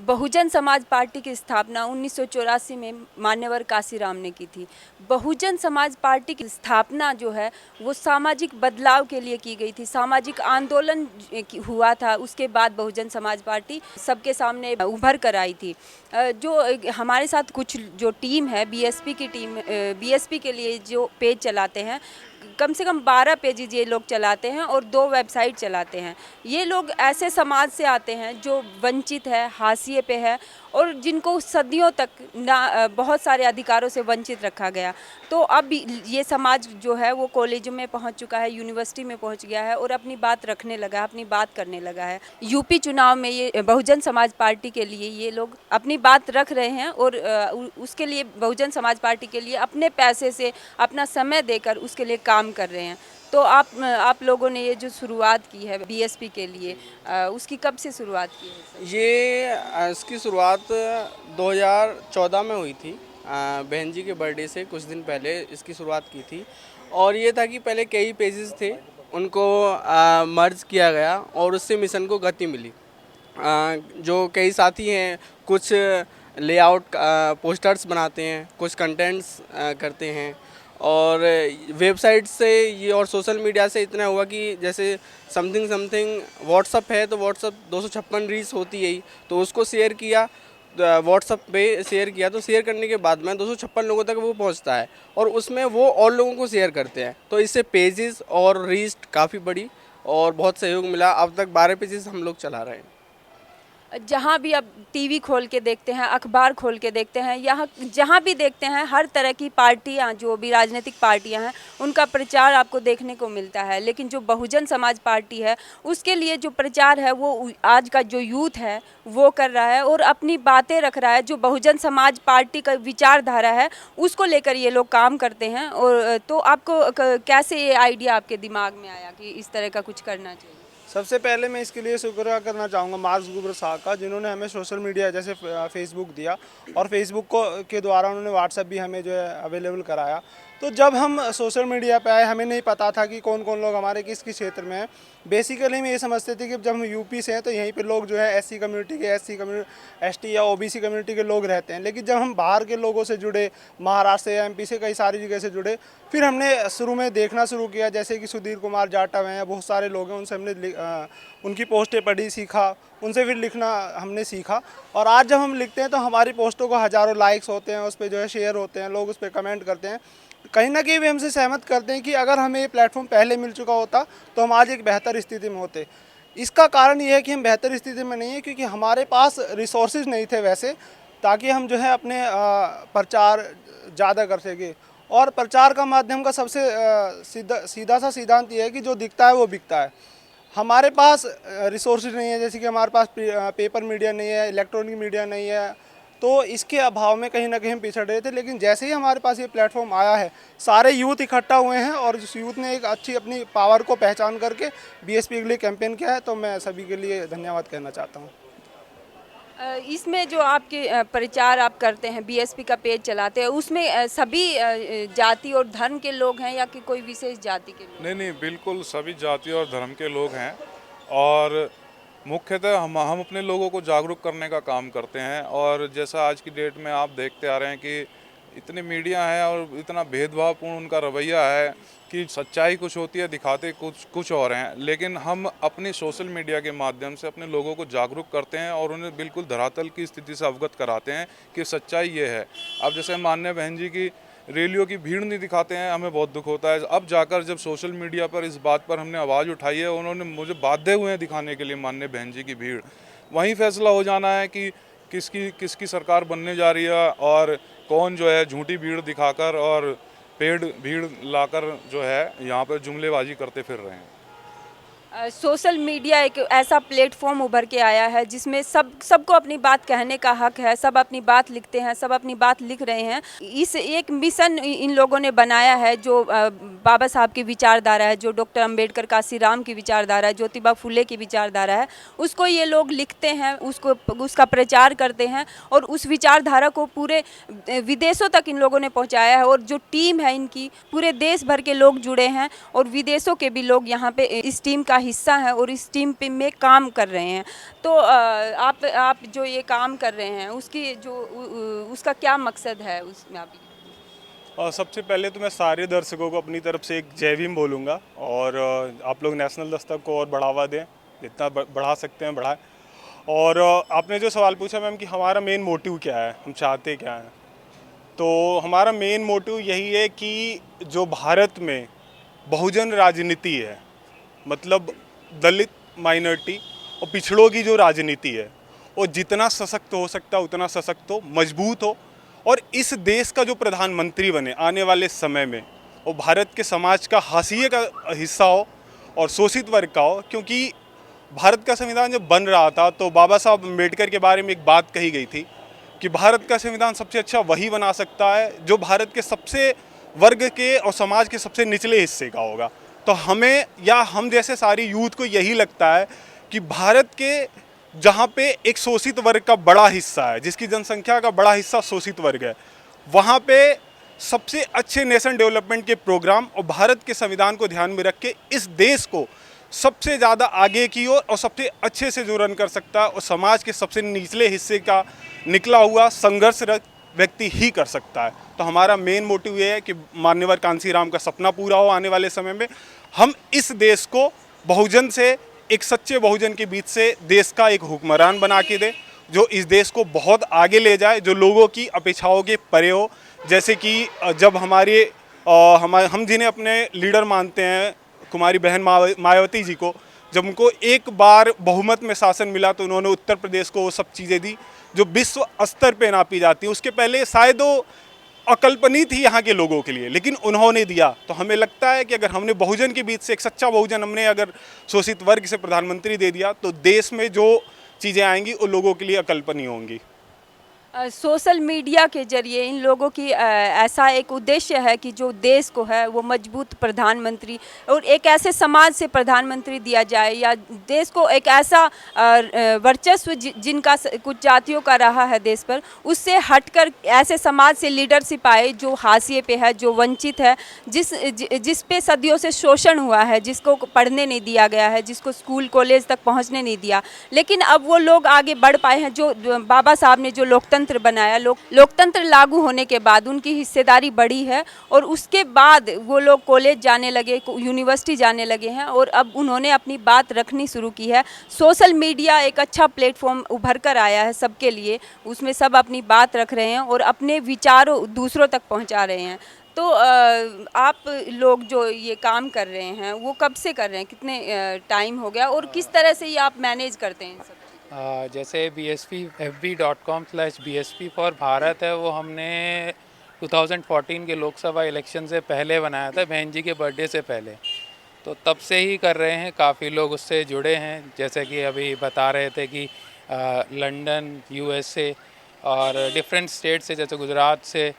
Bahujan Samaj party की स्थापना 1984 में मान्यवर काशीराम ने की थी। बहुजन समाज पार्टी की स्थापना जो है वो सामाजिक बदलाव के लिए की गई थी। सामाजिक आंदोलन हुआ था, उसके बाद बहुजन समाज पार्टी सबके सामने उभर कर आई थी। जो हमारे साथ कुछ जो टीम है बीएसपी की टीम, बीएसपी के लिए जो पेज चलाते हैं, कम से कम 12 पेजेज ये लोग चलाते हैं और 2 वेबसाइट चलाते हैं। ये लोग ऐसे समाज से आते हैं जो वंचित है, हाशिए पे है और जिनको सदियों तक ना बहुत सारे अधिकारों से वंचित रखा गया। तो अब ये समाज जो है वो कॉलेजों में पहुंच चुका है, यूनिवर्सिटी में पहुंच गया है और अपनी बात रखने लगा है, अपनी बात करने लगा है। यूपी चुनाव में ये बहुजन समाज पार्टी के लिए ये लोग अपनी बात रख रहे हैं और उसके लिए बहुजन समाज पार्टी के लिए अपने पैसे से, अपना समय देकर उसके लिए काम कर रहे हैं। तो आप लोगों ने ये जो शुरुआत की है बीएसपी के लिए, उसकी कब से शुरुआत की है? इसकी शुरुआत 2014 में हुई थी। बहन जी के बर्थडे से कुछ दिन पहले इसकी शुरुआत की थी और ये था कि पहले कई पेजेस थे, उनको मर्ज किया गया और उससे मिशन को गति मिली। जो कई साथी हैं, कुछ लेआउट पोस्टर्स बनाते हैं, कुछ कंटेंट्स करते हैं और वेबसाइट से ये और सोशल मीडिया से इतना हुआ कि जैसे समथिंग व्हाट्सअप है तो व्हाट्सअप 256 रील्स होती है ही, तो उसको शेयर किया, व्हाट्सअप पे शेयर किया तो शेयर करने के बाद में 256 लोगों तक वो पहुंचता है और उसमें वो और लोगों को शेयर करते हैं, तो इससे पेजेस और रीच काफ़ी बढ़ी और बहुत सहयोग मिला। अब तक 12 पेजेस हम लोग चला रहे हैं। जहाँ भी अब टीवी खोल के देखते हैं, अखबार खोल के देखते हैं, यहाँ जहाँ भी देखते हैं हर तरह की पार्टियाँ, जो भी राजनीतिक पार्टियाँ हैं उनका प्रचार आपको देखने को मिलता है। लेकिन जो बहुजन समाज पार्टी है उसके लिए जो प्रचार है वो आज का जो यूथ है वो कर रहा है और अपनी बातें रख रहा है। जो बहुजन समाज पार्टी का विचारधारा है उसको लेकर ये लोग काम करते हैं। और तो आपको कैसे ये आइडिया आपके दिमाग में आया कि इस तरह का कुछ करना चाहिए? सबसे पहले मैं इसके लिए शुक्रिया करना चाहूँगा मार्क जुकरबर्ग साहब का, जिन्होंने हमें सोशल मीडिया जैसे फेसबुक दिया और फेसबुक के द्वारा उन्होंने व्हाट्सएप भी हमें जो है अवेलेबल कराया। तो जब हम सोशल मीडिया पे आए, हमें नहीं पता था कि कौन कौन लोग हमारे किस किस क्षेत्र में हैं। बेसिकली हम ये समझते थे कि जब हम यूपी से हैं तो यहीं पे लोग जो है एससी कम्युनिटी के, एसटी या ओबीसी कम्युनिटी के लोग रहते हैं। लेकिन जब हम बाहर के लोगों से जुड़े, महाराष्ट्र या एमपी से, कई सारी जगह से जुड़े, फिर हमने शुरू में देखना शुरू किया, जैसे कि सुधीर कुमार जाटव हैं, बहुत सारे लोग हैं, उनसे हमने उनकी पोस्टें पढ़ी, सीखा, उनसे फिर लिखना हमने सीखा। और आज जब हम लिखते हैं तो हमारी पोस्टों को हज़ारों लाइक्स होते हैं, उस पर जो है शेयर होते हैं, लोग उस पर कमेंट करते हैं। कहीं ना कहीं भी हमसे सहमत करते हैं कि अगर हमें ये प्लेटफॉर्म पहले मिल चुका होता तो हम आज एक बेहतर स्थिति में होते। इसका कारण ये है कि हम बेहतर स्थिति में नहीं है क्योंकि हमारे पास रिसोर्सेज नहीं थे वैसे, ताकि हम जो है अपने प्रचार ज़्यादा कर सकें। और प्रचार का माध्यम का सबसे सीधा सा सिद्धांत ये है कि जो दिखता है वो बिकता है। हमारे पास रिसोर्सेज नहीं है, जैसे कि हमारे पास पेपर मीडिया नहीं है, इलेक्ट्रॉनिक मीडिया नहीं है, तो इसके अभाव में कहीं ना कहीं हम पिछड़ रहे थे। लेकिन जैसे ही हमारे पास ये प्लेटफॉर्म आया है, सारे यूथ इकट्ठा हुए हैं और जिस यूथ ने एक अच्छी अपनी पावर को पहचान करके बीएसपी के लिए कैंपेन किया है, तो मैं सभी के लिए धन्यवाद कहना चाहता हूँ। इसमें जो आपके प्रचार आप करते हैं, बीएसपी का पेज चलाते हैं, उसमें सभी जाति और धर्म के लोग हैं या कि कोई विशेष जाति के लोग? नहीं, बिल्कुल सभी जाति और धर्म के लोग हैं और मुख्यतः हम अपने लोगों को जागरूक करने का काम करते हैं। और जैसा आज की डेट में आप देखते आ रहे हैं कि इतनी मीडिया है और इतना भेदभावपूर्ण उनका रवैया है कि सच्चाई कुछ होती है, दिखाते कुछ और हैं। लेकिन हम अपनी सोशल मीडिया के माध्यम से अपने लोगों को जागरूक करते हैं और उन्हें बिल्कुल धरातल की स्थिति से अवगत कराते हैं कि सच्चाई ये है। अब जैसे माननीय बहन जी की रैलियों की भीड़ नहीं दिखाते हैं, हमें बहुत दुख होता है। अब जाकर जब सोशल मीडिया पर इस बात पर हमने आवाज़ उठाई है, उन्होंने मुझे बाध्य हुए हैं दिखाने के लिए माननीय बहन जी की भीड़। वहीं फैसला हो जाना है कि किसकी सरकार बनने जा रही है और कौन जो है झूठी भीड़ दिखाकर और पेड भीड़ लाकर जो है यहाँ पर जुमलेबाजी करते फिर रहे हैं। सोशल मीडिया एक ऐसा प्लेटफॉर्म उभर के आया है जिसमें सबको अपनी बात कहने का हक है, सब अपनी बात लिखते हैं, सब अपनी बात लिख रहे हैं। इस एक मिशन इन लोगों ने बनाया है जो बाबा साहब की विचारधारा है, जो डॉक्टर अंबेडकर काशीराम की विचारधारा है, ज्योतिबा फुले की विचारधारा है, उसको ये लोग लिखते हैं, उसका प्रचार करते हैं और उस विचारधारा को पूरे विदेशों तक इन लोगों ने पहुँचाया है। और जो टीम है इनकी, पूरे देश भर के लोग जुड़े हैं और विदेशों के भी लोग यहाँ पे इस टीम का का हिस्सा हैं और इस टीम पे में काम कर रहे हैं। तो आप जो ये काम कर रहे हैं उसकी उसका क्या मकसद है उसमें आप? और सबसे पहले तो मैं सारे दर्शकों को अपनी तरफ से एक जय भीम बोलूँगा, और आप लोग नेशनल दस्तक को और बढ़ावा दें, जितना बढ़ा सकते हैं बढ़ाएं। और आपने जो सवाल पूछा मैम कि हमारा मेन मोटिव क्या है, हम चाहते क्या हैं, तो हमारा मेन मोटिव यही है कि जो भारत में बहुजन राजनीति है, मतलब दलित, माइनॉरिटी और पिछड़ों की जो राजनीति है, वो जितना सशक्त हो सकता है उतना सशक्त हो, मजबूत हो, और इस देश का जो प्रधानमंत्री बने आने वाले समय में वो भारत के समाज का हाशिए का हिस्सा हो और शोषित वर्ग का हो। क्योंकि भारत का संविधान जब बन रहा था तो बाबा साहब अम्बेडकर के बारे में एक बात कही गई थी कि भारत का संविधान सबसे अच्छा वही बना सकता है जो भारत के सबसे वर्ग के और समाज के सबसे निचले हिस्से का होगा। तो हमें या हम जैसे सारी यूथ को यही लगता है कि भारत के जहाँ पे एक शोषित वर्ग का बड़ा हिस्सा है, जिसकी जनसंख्या का बड़ा हिस्सा शोषित वर्ग है, वहाँ पे सबसे अच्छे नेशन डेवलपमेंट के प्रोग्राम और भारत के संविधान को ध्यान में रख के इस देश को सबसे ज़्यादा आगे की ओर और सबसे अच्छे से जो रन कर सकता है और समाज के सबसे निचले हिस्से का निकला हुआ संघर्षरत व्यक्ति ही कर सकता है। तो हमारा मेन मोटिव ये है कि मान्यवर कांसीराम का सपना पूरा हो आने वाले समय में, हम इस देश को बहुजन से, एक सच्चे बहुजन के बीच से देश का एक हुक्मरान बना के दे, जो इस देश को बहुत आगे ले जाए, जो लोगों की अपेक्षाओं के परे हो। जैसे कि जब हम जिन्हें अपने लीडर मानते हैं, कुमारी बहन मायावती जी को, जब उनको एक बार बहुमत में शासन मिला तो उन्होंने उत्तर प्रदेश को वो सब चीज़ें दी जो विश्व स्तर पे नापी जाती है। उसके पहले शायद वो अकल्पनीय थी यहाँ के लोगों के लिए, लेकिन उन्होंने दिया। तो हमें लगता है कि अगर हमने बहुजन के बीच से एक सच्चा बहुजन हमने अगर शोषित वर्ग से प्रधानमंत्री दे दिया तो देश में जो चीज़ें आएंगी वो लोगों के लिए अकल्पनीय होंगी। सोशल मीडिया के जरिए इन लोगों की ऐसा एक उद्देश्य है कि जो देश को है वो मजबूत प्रधानमंत्री और एक ऐसे समाज से प्रधानमंत्री दिया जाए, या देश को एक ऐसा वर्चस्व जिनका कुछ जातियों का रहा है देश पर, उससे हटकर ऐसे समाज से लीडरशिप आए जो हाशिए पे है, जो वंचित है, जिस पे सदियों से शोषण हुआ है, जिसको पढ़ने नहीं दिया गया है, जिसको स्कूल कॉलेज तक पहुँचने नहीं दिया। लेकिन अब वो लोग आगे बढ़ पाए हैं। जो बाबा साहब ने जो लोकतंत्र बनाया, लोकतंत्र लागू होने के बाद उनकी हिस्सेदारी बढ़ी है और उसके बाद वो लोग कॉलेज जाने लगे, यूनिवर्सिटी जाने लगे हैं और अब उन्होंने अपनी बात रखनी शुरू की है। सोशल मीडिया एक अच्छा प्लेटफॉर्म उभर कर आया है सबके लिए, उसमें सब अपनी बात रख रहे हैं और अपने विचारों दूसरों तक पहुंचा रहे हैं। तो आप लोग जो ये काम कर रहे हैं वो कब से कर रहे हैं, कितने टाइम हो गया और किस तरह से ये आप मैनेज करते हैं सब? जैसे BSP.com/BSP फॉर भारत है, वो हमने 2014 के लोकसभा इलेक्शन से पहले बनाया था, बहन जी के बर्थडे से पहले। तो तब से ही कर रहे हैं, काफ़ी लोग उससे जुड़े हैं। जैसे कि अभी बता रहे थे कि लंदन, USA और डिफरेंट स्टेट से, जैसे गुजरात से,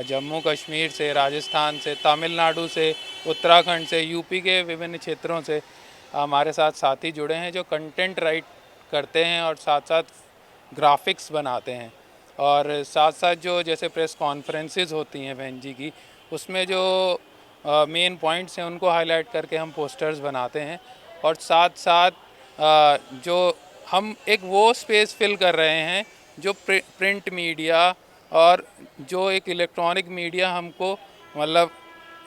जम्मू कश्मीर से, राजस्थान से, तमिलनाडु से, उत्तराखंड से, यूपी के विभिन्न क्षेत्रों से हमारे साथ साथी जुड़े हैं जो कंटेंट राइट करते हैं और साथ साथ ग्राफिक्स बनाते हैं। और साथ साथ जो जैसे प्रेस कॉन्फ्रेंसेस होती हैं बहन जी की, उसमें जो मेन पॉइंट्स हैं उनको हाईलाइट करके हम पोस्टर्स बनाते हैं। और साथ साथ जो हम एक वो स्पेस फिल कर रहे हैं जो प्रिंट मीडिया और जो एक इलेक्ट्रॉनिक मीडिया हमको मतलब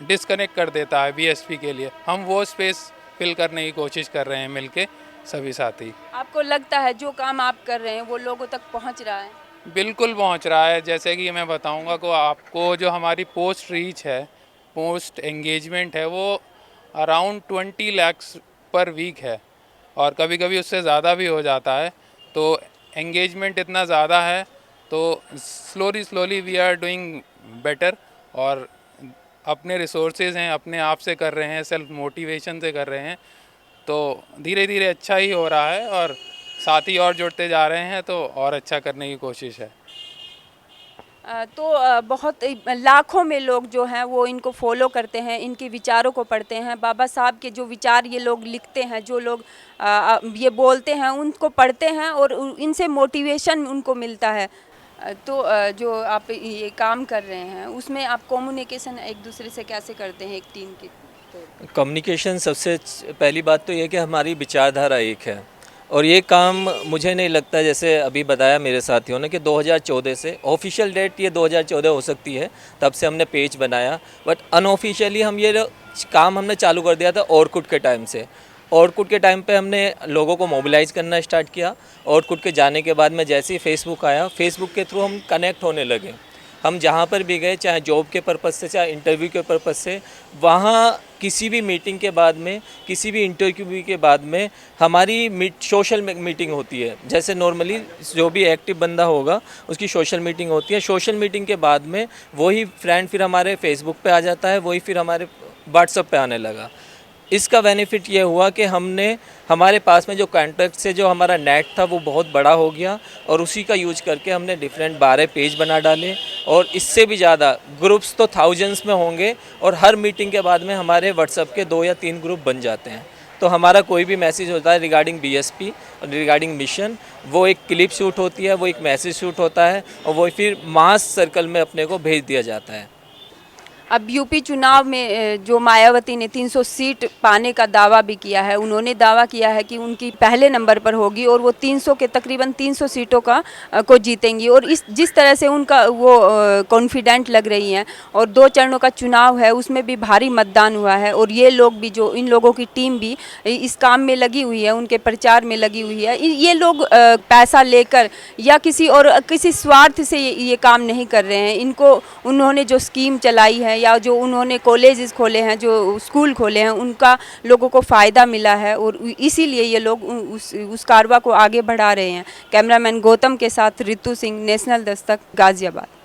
डिस्कनेक्ट कर देता है BSP के लिए, हम वो स्पेस फिल करने की कोशिश कर रहे हैं मिलके सभी साथी। आपको लगता है जो काम आप कर रहे हैं वो लोगों तक पहुंच रहा है? बिल्कुल पहुंच रहा है। जैसे कि मैं बताऊंगा को आपको, जो हमारी पोस्ट रीच है, पोस्ट एंगेजमेंट है, वो अराउंड 20 लाख पर वीक है और कभी कभी उससे ज़्यादा भी हो जाता है। तो एंगेजमेंट इतना ज़्यादा है तो slowly we are doing better और अपने रिसोर्सेज हैं, अपने आप से कर रहे हैं, सेल्फ मोटिवेशन से कर रहे हैं। तो धीरे धीरे अच्छा ही हो रहा है और साथी और जुड़ते जा रहे हैं तो और अच्छा करने की कोशिश है। तो बहुत लाखों में लोग जो हैं वो इनको फॉलो करते हैं, इनके विचारों को पढ़ते हैं। बाबा साहब के जो विचार ये लोग लिखते हैं, जो लोग ये बोलते हैं, उनको पढ़ते हैं और इनसे मोटिवेशन उनको मिलता है। तो जो आप ये काम कर रहे हैं उसमें आप कम्युनिकेशन एक दूसरे से कैसे करते हैं एक टीम की कम्युनिकेशन सबसे पहली बात तो ये कि हमारी विचारधारा एक है और ये काम मुझे नहीं लगता, जैसे अभी बताया मेरे साथियों ने कि 2014 से, ऑफिशियल डेट ये 2014 हो सकती है तब से हमने पेज बनाया, बट अनऑफिशियली हम ये काम हमने चालू कर दिया था ऑरकुट के टाइम से। ऑरकुट के टाइम पे हमने लोगों को मोबिलाइज़ करना स्टार्ट किया। ऑरकुट के जाने के बाद में जैसे ही फेसबुक आया, फेसबुक के थ्रू हम कनेक्ट होने लगे। हम जहाँ पर भी गए, चाहे जॉब के पर्पज़ से, चाहे इंटरव्यू के पर्पज़ से, वहाँ किसी भी मीटिंग के बाद में, किसी भी इंटरव्यू के बाद में हमारी सोशल मीटिंग होती है। जैसे नॉर्मली जो भी एक्टिव बंदा होगा उसकी सोशल मीटिंग होती है। सोशल मीटिंग के बाद में वही फ्रेंड फिर हमारे फेसबुक पे आ जाता है, वही फिर हमारे व्हाट्सएप पे आने लगा। इसका बेनिफिट ये हुआ कि हमारे पास में जो कॉन्टैक्ट से जो हमारा नेट था वो बहुत बड़ा हो गया और उसी का यूज करके हमने डिफरेंट 12 पेज बना डाले और इससे भी ज़्यादा ग्रुप्स तो थाउजेंड्स में होंगे और हर मीटिंग के बाद में हमारे व्हाट्सएप के 2 या 3 ग्रुप बन जाते हैं। तो हमारा कोई भी मैसेज होता है रिगार्डिंग बीएसपी और रिगार्डिंग मिशन, वो एक क्लिप शूट होती है, वो एक मैसेज शूट होता है और वो फिर मास सर्कल में अपने को भेज दिया जाता है। अब यूपी चुनाव में जो मायावती ने 300 सीट पाने का दावा भी किया है, उन्होंने दावा किया है कि उनकी पहले नंबर पर होगी और वो 300 के तकरीबन 300 सीटों को जीतेंगी। और जिस तरह से उनका वो कॉन्फिडेंट लग रही हैं और 2 चरणों का चुनाव है उसमें भी भारी मतदान हुआ है और ये लोग भी, जो इन लोगों की टीम भी इस काम में लगी हुई है, उनके प्रचार में लगी हुई है। ये लोग पैसा लेकर या किसी स्वार्थ से ये काम नहीं कर रहे हैं। इनको उन्होंने जो स्कीम चलाई है या जो उन्होंने कॉलेजेस खोले हैं, जो स्कूल खोले हैं, उनका लोगों को फ़ायदा मिला है और इसीलिए ये लोग उस कारवा को आगे बढ़ा रहे हैं। कैमरामैन गौतम के साथ रितु सिंह, नेशनल दस्तक, गाज़ियाबाद।